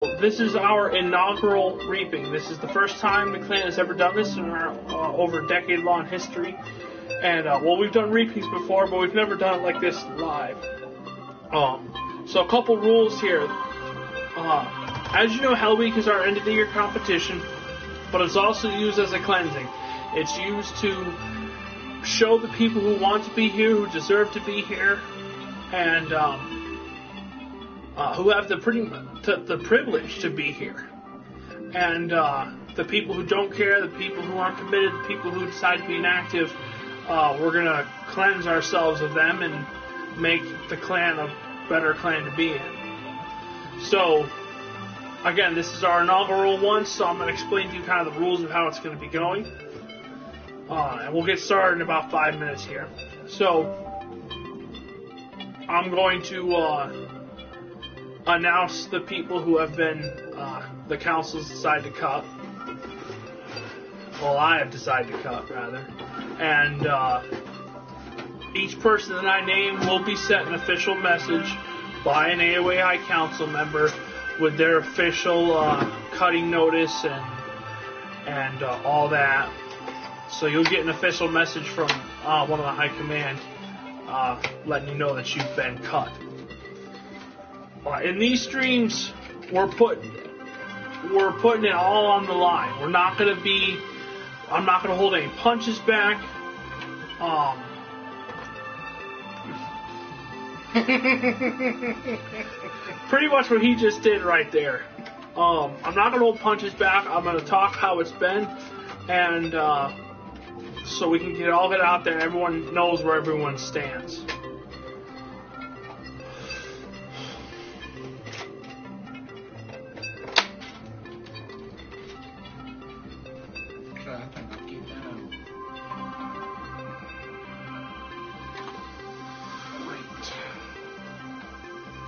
This is our inaugural reaping. This is the first time the clan has ever done this in our over decade-long history. And, well, we've done reapings before, but we've never done it like this live. So a couple rules here. As you know, Hell Week is our end-of-the-year competition, but it's also used as a cleansing. It's used to show the people who want to be here, who deserve to be here, and who have the privilege to be here. And the people who don't care, the people who aren't committed, the people who decide to be inactive, we're going to cleanse ourselves of them and make the clan a better clan to be in. So, again, this is our inaugural one, so I'm going to explain to you kind of the rules of how it's going to be going. And we'll get started in about 5 minutes here. So, I'm going to announce the people who have been, the council's decided to cut. Well, I have decided to cut, rather. And each person that I name will be sent an official message by an AoA council member with their official cutting notice and all that. So you'll get an official message from one of the high command letting you know that you've been cut. In these streams, we're putting it all on the line. I'm not going to hold any punches back. Pretty much what he just did right there. I'm not going to hold punches back. I'm going to talk how it's been, and so we can all get out there and everyone knows where everyone stands.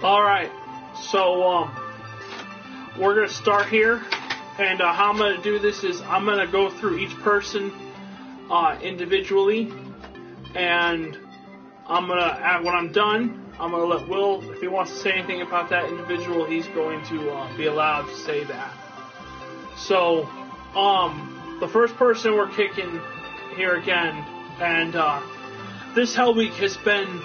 Alright, so we're going to start here, and how I'm going to do this is I'm going to go through each person individually, and I'm going to, when I'm done, I'm going to let Will, if he wants to say anything about that individual, he's going to be allowed to say that. So, the first person we're kicking here again, and this Hell Week has been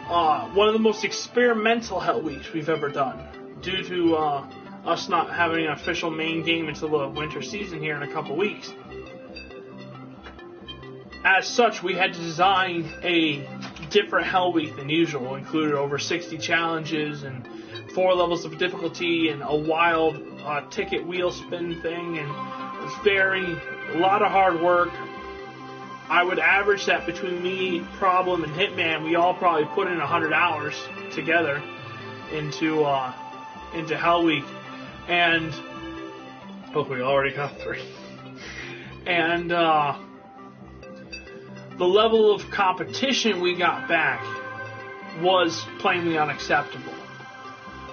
one of the most experimental Hell Weeks we've ever done, due to us not having an official main game until the winter season here in a couple weeks. As such, we had to design a different Hell Week than usual. Included over 60 challenges and 4 levels of difficulty and a wild ticket wheel spin thing, and it was a lot of hard work. I would average that between me, Problem, and Hitman. We all probably put in 100 hours together into Hell Week, and hopefully we already got 3. And the level of competition we got back was plainly unacceptable.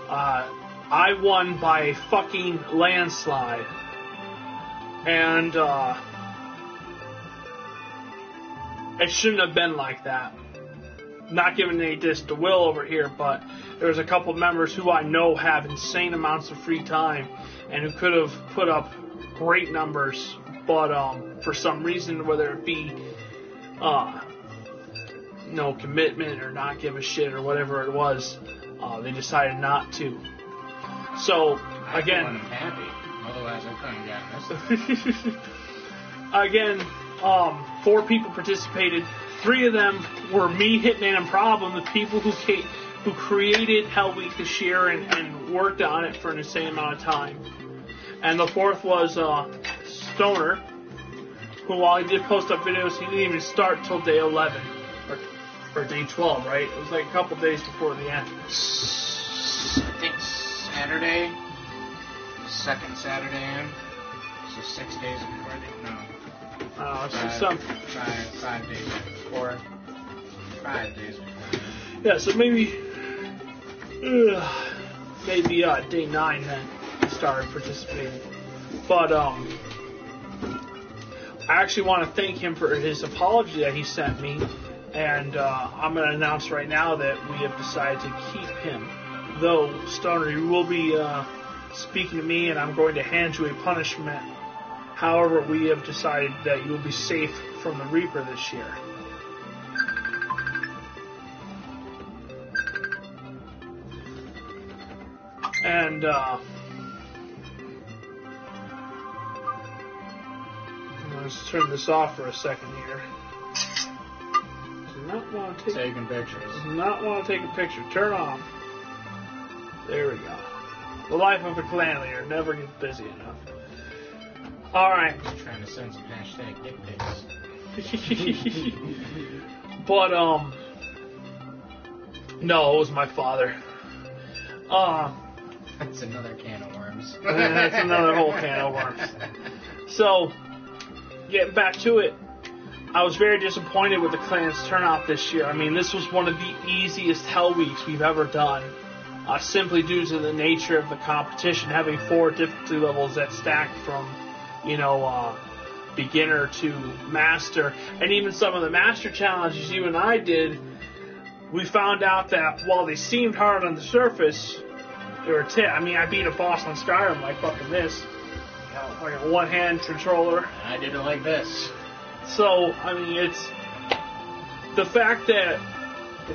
I won by a fucking landslide, and it shouldn't have been like that. Not giving any diss to Will over here, but there's a couple members who I know have insane amounts of free time and who could have put up great numbers, but for some reason, whether it be no commitment or not give a shit or whatever it was, they decided not to. So again, I'm happy. Otherwise, I couldn't have gotten this. Again. 4 people participated. 3 of them were me, Hitman, and Problem, the people who created Hell Week this year and worked on it for an insane amount of time. And the 4th was Stoner, who, while he did post up videos, he didn't even start till day 11 or day 12, right? It was like a couple days before the end. I think Saturday, second Saturday in, so 6 days before the it's just some 5 days before. 5 days before. Yeah, so maybe day 9 then I started participating. But I actually want to thank him for his apology that he sent me, and I'm going to announce right now that we have decided to keep him. Though Stoner, you will be speaking to me, and I'm going to hand you a punishment. However, we have decided that you will be safe from the Reaper this year. And, let's turn this off for a second here. Do not want to take taking pictures. Do not want to take a picture. Turn off. There we go. The life of a clan leader never gets busy enough. Alright. Just trying to send some hashtag dick pics. But, no, it was my father. That's another can of worms. That's another whole can of worms. So, getting back to it, I was very disappointed with the clan's turnout this year. I mean, this was one of the easiest Hell Weeks we've ever done, simply due to the nature of the competition, having 4 difficulty levels that stacked from, beginner to master. And even some of the master challenges you and I did, we found out that while they seemed hard on the surface, they were I beat a boss on Skyrim like fucking this. Like a one-hand controller. I did it like this. So, it's the fact that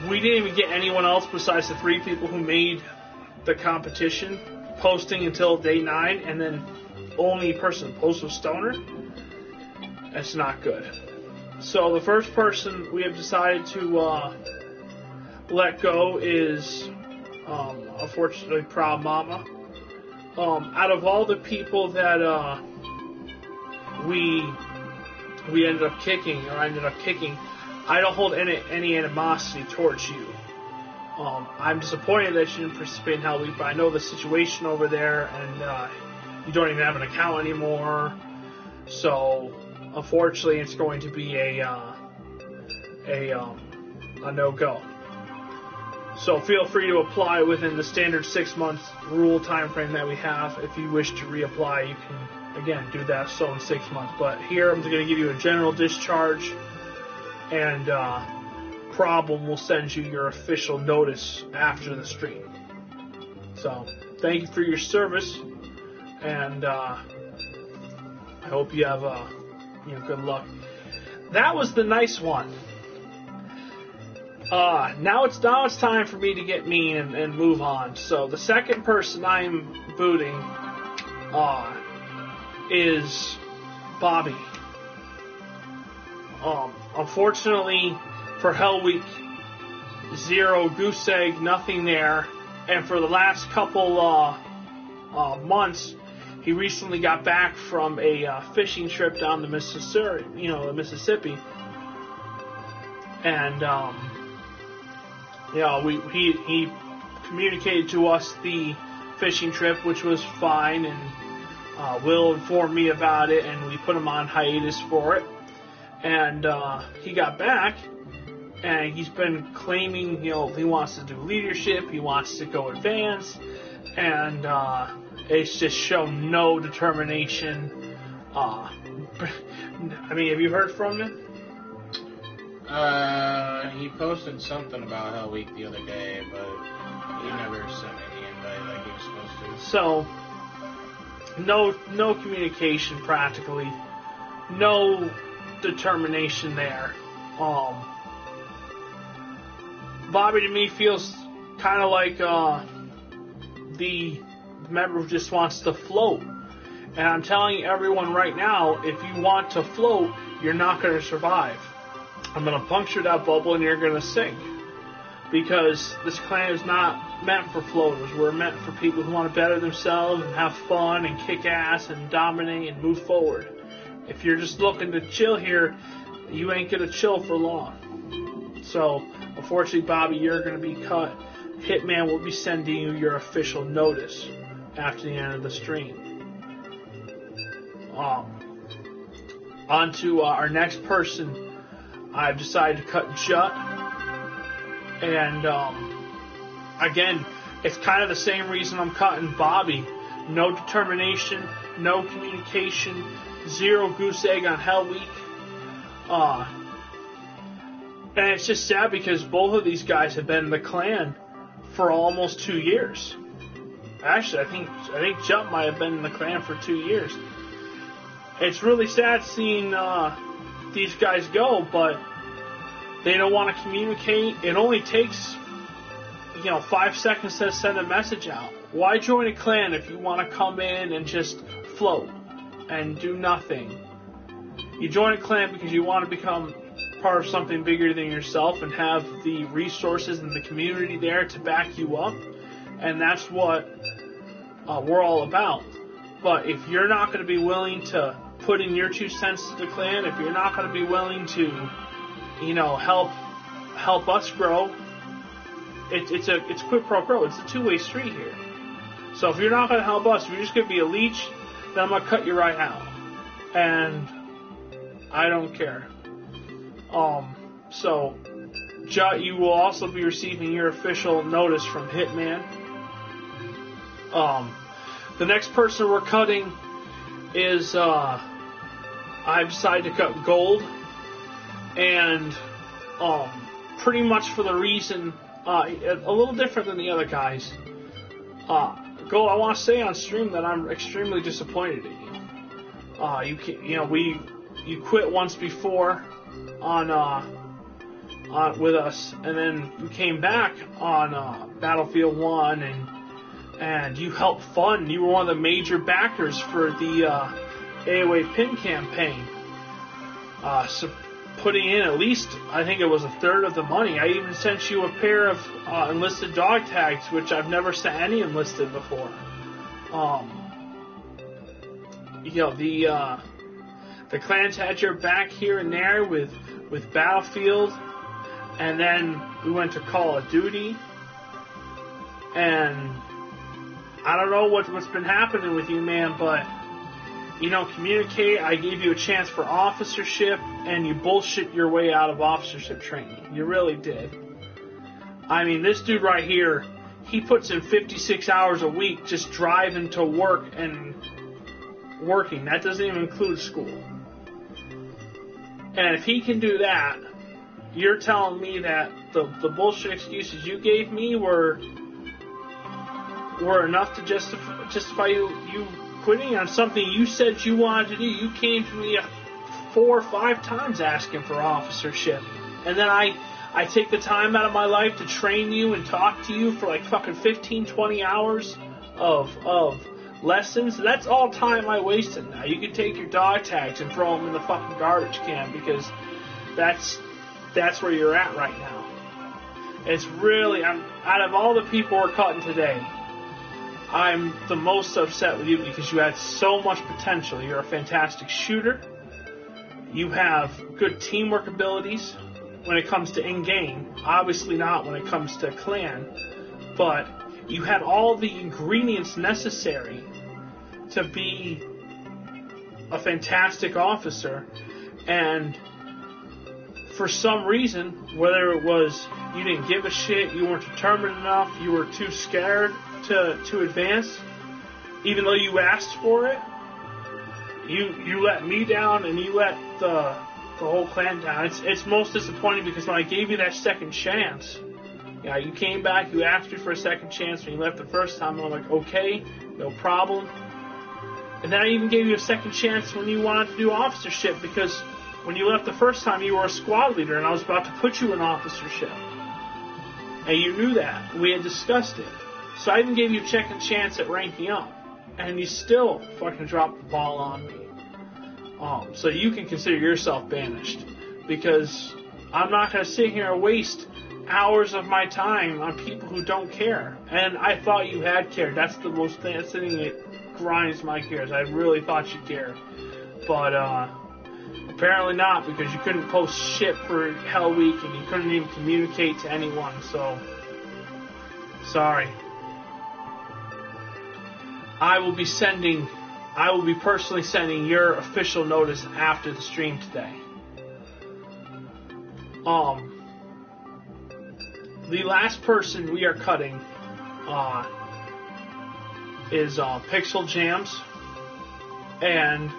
we didn't even get anyone else besides the 3 people who made the competition posting until day 9, and then only person posted was Stoner. That's not good. So the first person we have decided to let go is, unfortunately, Proud Mama. Out of all the people that we ended up kicking, I don't hold any animosity towards you. I'm disappointed that you didn't participate in Hell Week, but I know the situation over there, and you don't even have an account anymore. So, unfortunately, it's going to be a no-go. So feel free to apply within the standard 6 month rule time frame that we have. If you wish to reapply, you can, again, do that so in 6 months. But here I'm going to give you a general discharge, and Problem will send you your official notice after the stream. So thank you for your service, and I hope you have good luck. That was the nice one. Now it's time for me to get mean and move on. So the second person I'm booting is Bobby. Unfortunately for Hell Week, 0 goose egg, nothing there. And for the last couple months, he recently got back from a fishing trip down the Mississippi, and he communicated to us the fishing trip, which was fine, and Will informed me about it, and we put him on hiatus for it. And he got back, and he's been claiming, he wants to do leadership, he wants to go advance, and it's just shown no determination. Have you heard from him? He posted something about Hell Week the other day, but he never sent me the invite like he was supposed to. So, no communication practically, no determination there. Bobby to me feels kind of like the member who just wants to float. And I'm telling everyone right now, if you want to float, you're not going to survive. I'm going to puncture that bubble and you're going to sink. Because this clan is not meant for floaters. We're meant for people who want to better themselves and have fun and kick ass and dominate and move forward. If you're just looking to chill here, you ain't going to chill for long. So, unfortunately, Bobby, you're going to be cut. Hitman will be sending you your official notice after the end of the stream. On to our next person. I've decided to cut Jut. And, again, it's kind of the same reason I'm cutting Bobby. No determination, no communication, 0 goose egg on Hell Week. And it's just sad because both of these guys have been in the clan for almost 2 years. Actually, I think Jump might have been in the clan for 2 years. It's really sad seeing these guys go, but they don't want to communicate. It only takes 5 seconds to send a message out. Why join a clan if you want to come in and just float and do nothing? You join a clan because you want to become part of something bigger than yourself and have the resources and the community there to back you up, and that's what we're all about. But if you're not going to be willing to put in your 2 cents to the clan, if you're not going to be willing to, help us grow, it's quid pro quo. It's a two-way street here. So if you're not going to help us, if you're just going to be a leech, then I'm going to cut you right out. And I don't care. So you will also be receiving your official notice from Hitman. The next person we're cutting is, I've decided to cut Gold. And, pretty much for the reason, a little different than the other guys. Gold, I want to say on stream that I'm extremely disappointed in you. You quit once before on with us, and then you came back on Battlefield 1, and you helped fund. You were one of the major backers for the AoA pin campaign. So putting in at least, I think it was a third of the money. I even sent you a pair of enlisted dog tags, which I've never sent any enlisted before. The clans had your back here and there with Battlefield, and then we went to Call of Duty, and I don't know what's been happening with you, man, but communicate. I gave you a chance for officership, and you bullshit your way out of officership training. You really did. I mean, this dude right here, he puts in 56 hours a week just driving to work and working. That doesn't even include school. And if he can do that, you're telling me that the bullshit excuses you gave me were enough to justify you quitting on something you said you wanted to do. You came to me 4 or 5 times asking for officership, and then I take the time out of my life to train you and talk to you for like fucking 15, 20 hours of lessons. That's all time I wasted now. You can take your dog tags and throw them in the fucking garbage can, because that's where you're at right now. It's really, out of all the people we're cutting today, I'm the most upset with you because you had so much potential. You're a fantastic shooter. You have good teamwork abilities when it comes to in-game. Obviously not when it comes to clan. But you had all the ingredients necessary to be a fantastic officer. And for some reason, whether it was you didn't give a shit, you weren't determined enough, you were too scared to advance, even though you asked for it, you let me down and you let the whole clan down. It's most disappointing because when I gave you that second chance, you came back, you asked me for a second chance when you left the first time, and I'm like, okay, no problem. And then I even gave you a second chance when you wanted to do officership, because when you left the first time you were a squad leader and I was about to put you in officership. And you knew that. We had discussed it. So I even gave you a second chance at ranking up, and you still fucking dropped the ball on me. So you can consider yourself banished, because I'm not going to sit here and waste hours of my time on people who don't care. And I thought you had cared. That's the thing that grinds my gears. I really thought you cared. But apparently not, because you couldn't post shit for Hell Week and you couldn't even communicate to anyone. So, sorry. I will be personally sending your official notice after the stream today. The last person we are cutting is Pixel Jams, and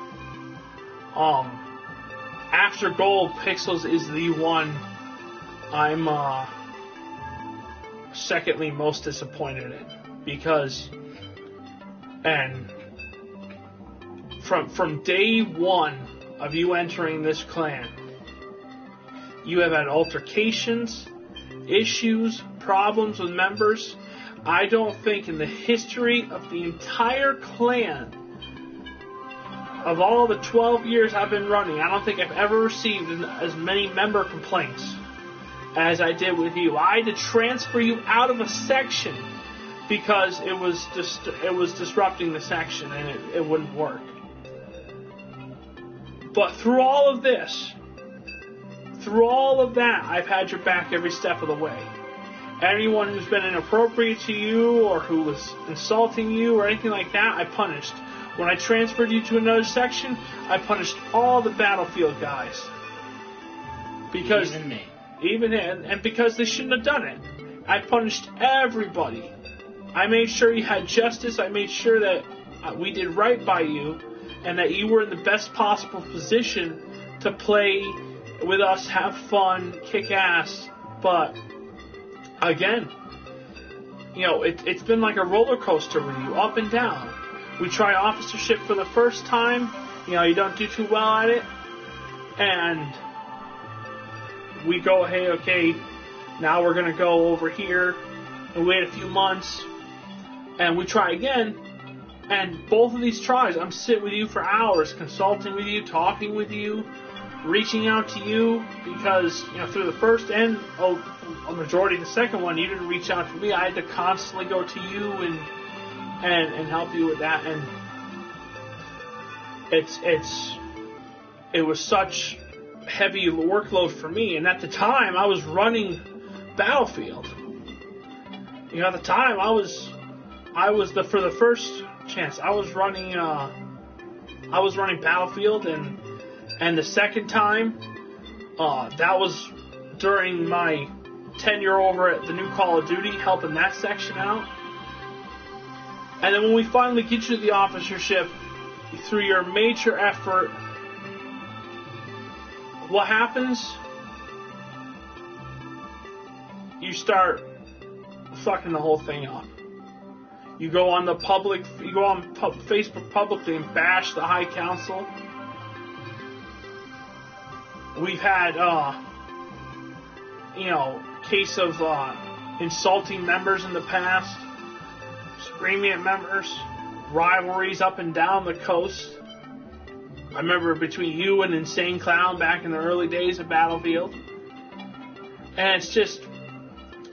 after Gold, Pixels is the one I'm secondly most disappointed in, because And from day one of you entering this clan, you have had altercations, issues, problems with members. I don't think in the history of the entire clan, of all the 12 years I've been running, I don't think I've ever received as many member complaints as I did with you. I had to transfer you out of a section because it was disrupting the section and it wouldn't work. But through all of this, through all of that, I've had your back every step of the way. Anyone who's been inappropriate to you or who was insulting you or anything like that, I punished. When I transferred you to another section, I punished all the battlefield guys. Because even me. And because they shouldn't have done it. I punished everybody. I made sure you had justice. I made sure that we did right by you and that you were in the best possible position to play with us, have fun, kick ass. But again, it's been like a roller coaster with you, up and down. We try officership for the first time. You don't do too well at it. And we go, hey, okay, now we're going to go over here and wait a few months. And we try again. And both of these tries, I'm sitting with you for hours, consulting with you, talking with you, reaching out to you. Because, through the first and a majority of the second one, you didn't reach out to me. I had to constantly go to you and help you with that, and it was such heavy workload for me. And at the time, I was running Battlefield. At the time, for the first chance, I was running Battlefield, and the second time, that was during my tenure over at the new Call of Duty, helping that section out. And then when we finally get you to the officership, through your major effort, what happens? You start fucking the whole thing up. You go on Facebook publicly and bash the High Council. We've had, case of insulting members in the past. Screaming at members, rivalries up and down the coast. I remember between you and Insane Clown back in the early days of Battlefield. And it's just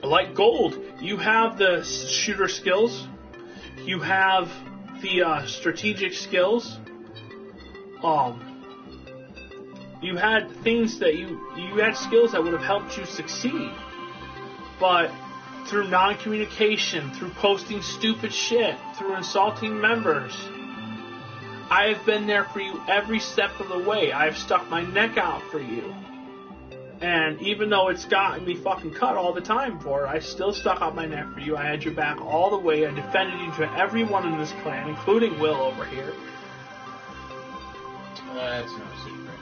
like gold. You have the shooter skills. You have the strategic skills. You had things that you had skills that would have helped you succeed. But through non-communication, through posting stupid shit, through insulting members, I have been there for you every step of the way. I have stuck my neck out for you. And even though it's gotten me fucking cut all the time for it, I still stuck out my neck for you. I had your back all the way. I defended you to everyone in this clan, including Will over here. That's no secret.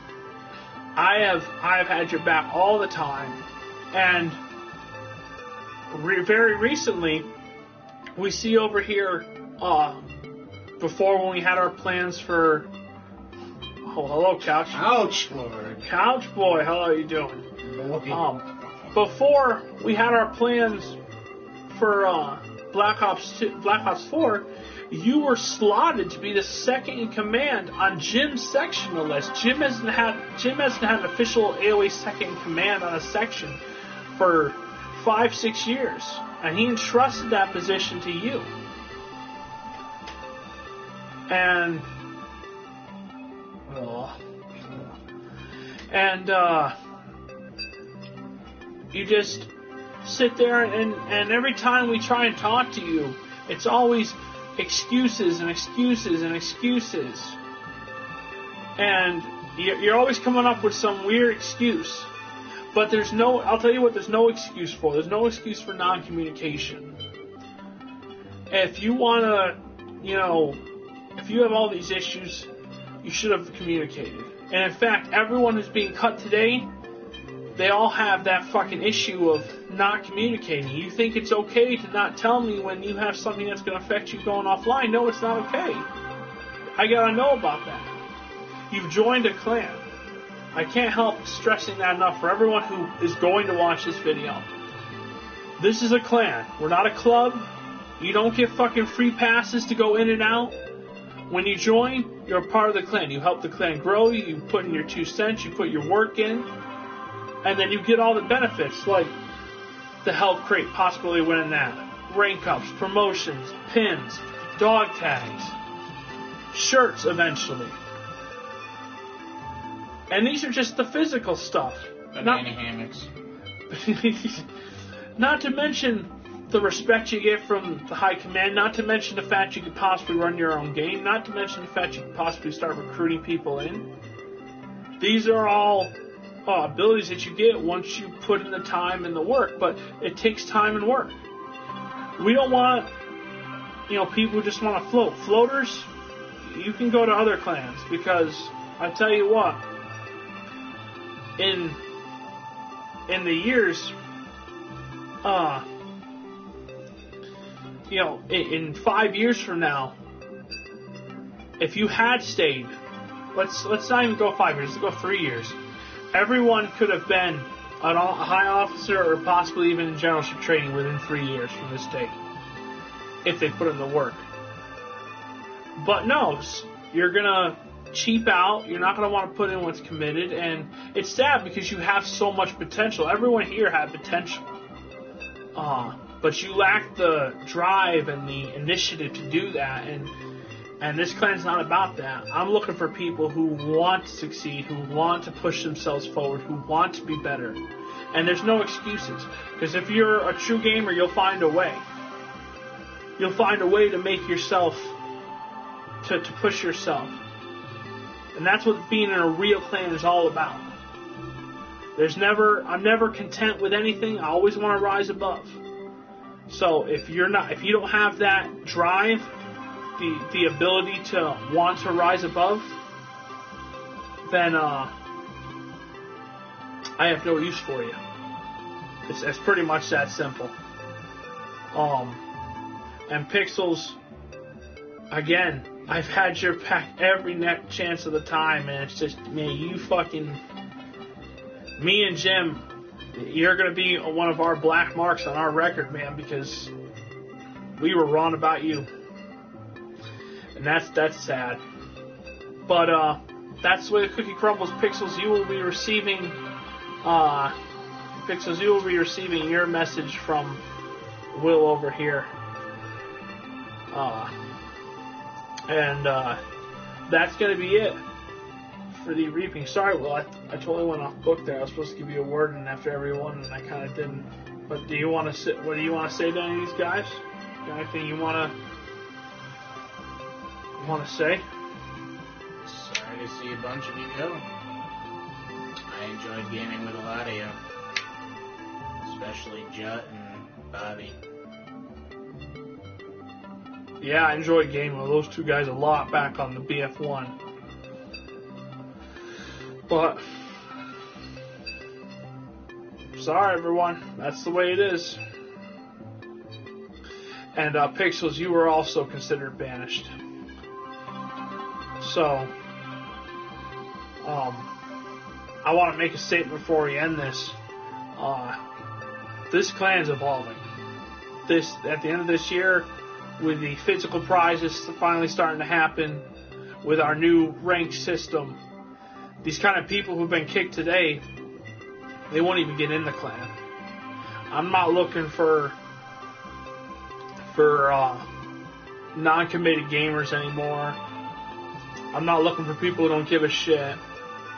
I have had your back all the time. And very recently, we see over here, before when we had our plans for... Oh, hello, Couch. Couch Lord. Couch Boy, how are you doing? Before we had our plans for Black Ops 4, you were slotted to be the second in command on Jim's sectional list. Jim hasn't had an official AoA second in command on a section for 5-6 years, and he entrusted that position to you. And you just sit there, and every time we try and talk to you, it's always excuses and excuses and excuses. And you're always coming up with some weird excuse. But I'll tell you what, there's no excuse for. There's no excuse for non-communication. If you want to, if you have all these issues, you should have communicated. And in fact, everyone who's being cut today they all have that fucking issue of not communicating. You think it's okay to not tell me when you have something that's going to affect you going offline. No, it's not okay. I gotta know about that. You've joined a clan. I can't help stressing that enough for everyone who is going to watch this video. This is a clan. We're not a club. You don't get fucking free passes to go in and out. When you join, you're a part of the clan. You help the clan grow. You put in your 2 cents. You put your work in. And then you get all the benefits, like the health crate, possibly winning that. Rank ups, promotions, pins, dog tags, shirts eventually. And these are just the physical stuff. Banana hammocks. Not to mention the respect you get from the high command, not to mention the fact you could possibly run your own game, not to mention the fact you could possibly start recruiting people in. These are all abilities that you get once you put in the time and the work, but it takes time and work. We don't want, people who just want to float. Floaters, you can go to other clans, because I tell you what, in the years, in 5 years from now, if you had stayed, let's not even go 5 years, let's go 3 years. Everyone could have been a high officer or possibly even in generalship training within 3 years from this date, if they put in the work. But no, you're gonna cheap out. You're not gonna want to put in what's committed, and it's sad because you have so much potential. Everyone here had potential, but you lack the drive and the initiative to do that. And this clan's not about that. I'm looking for people who want to succeed, who want to push themselves forward, who want to be better. And there's no excuses. Because if you're a true gamer, you'll find a way. You'll find a way to make yourself, to push yourself. And that's what being in a real clan is all about. I'm never content with anything. I always want to rise above. So if you don't have that drive, the ability to want to rise above, then I have no use for you. It's pretty much that simple. And Pixels, again, I've had your back every chance of the time, and it's just, man, me and Jim, you're going to be one of our black marks on our record, man, because we were wrong about you. And that's sad. But that's the way the cookie crumbles. Pixels, you will be receiving your message from Will over here. And that's going to be it for the reaping. Sorry, Will, I totally went off book there. I was supposed to give you a word and after everyone, and I kind of didn't. But what do you want to say to any of these guys? Got anything you want to say? Sorry to see a bunch of you go. I enjoyed gaming with a lot of you, especially Jut and Bobby. Yeah, I enjoyed gaming with those two guys a lot back on the BF1. But sorry, everyone. That's the way it is. And Pixels, you were also considered banished. So, I want to make a statement before we end this. This clan's evolving. At the end of this year, with the physical prizes finally starting to happen, with our new rank system, these kind of people who've been kicked today, they won't even get in the clan. I'm not looking for non-committed gamers anymore. I'm not looking for people who don't give a shit.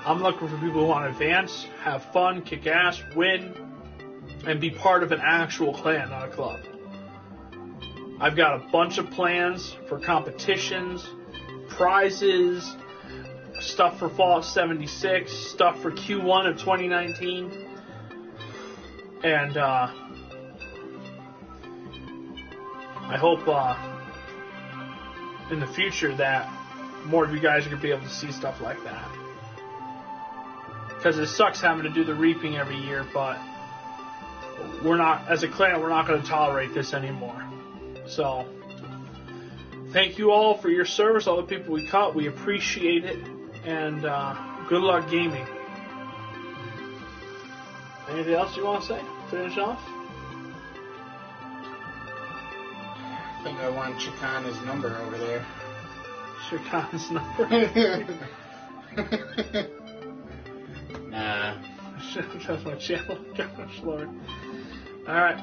I'm looking for people who want to advance, have fun, kick ass, win, and be part of an actual clan, not a club. I've got a bunch of plans for competitions, prizes, stuff for Fallout 76, stuff for Q1 of 2019, and I hope in the future that more of you guys are going to be able to see stuff like that. because it sucks having to do the reaping every year, but we're not, as a clan, we're not going to tolerate this anymore. So, thank you all for your service, all the people we caught. We appreciate it, and good luck gaming. Anything else you want to say? Finish off? I think I want Chicana's number over there. Chicana's number? Nah. That's my channel. Gosh, Lord. Alright.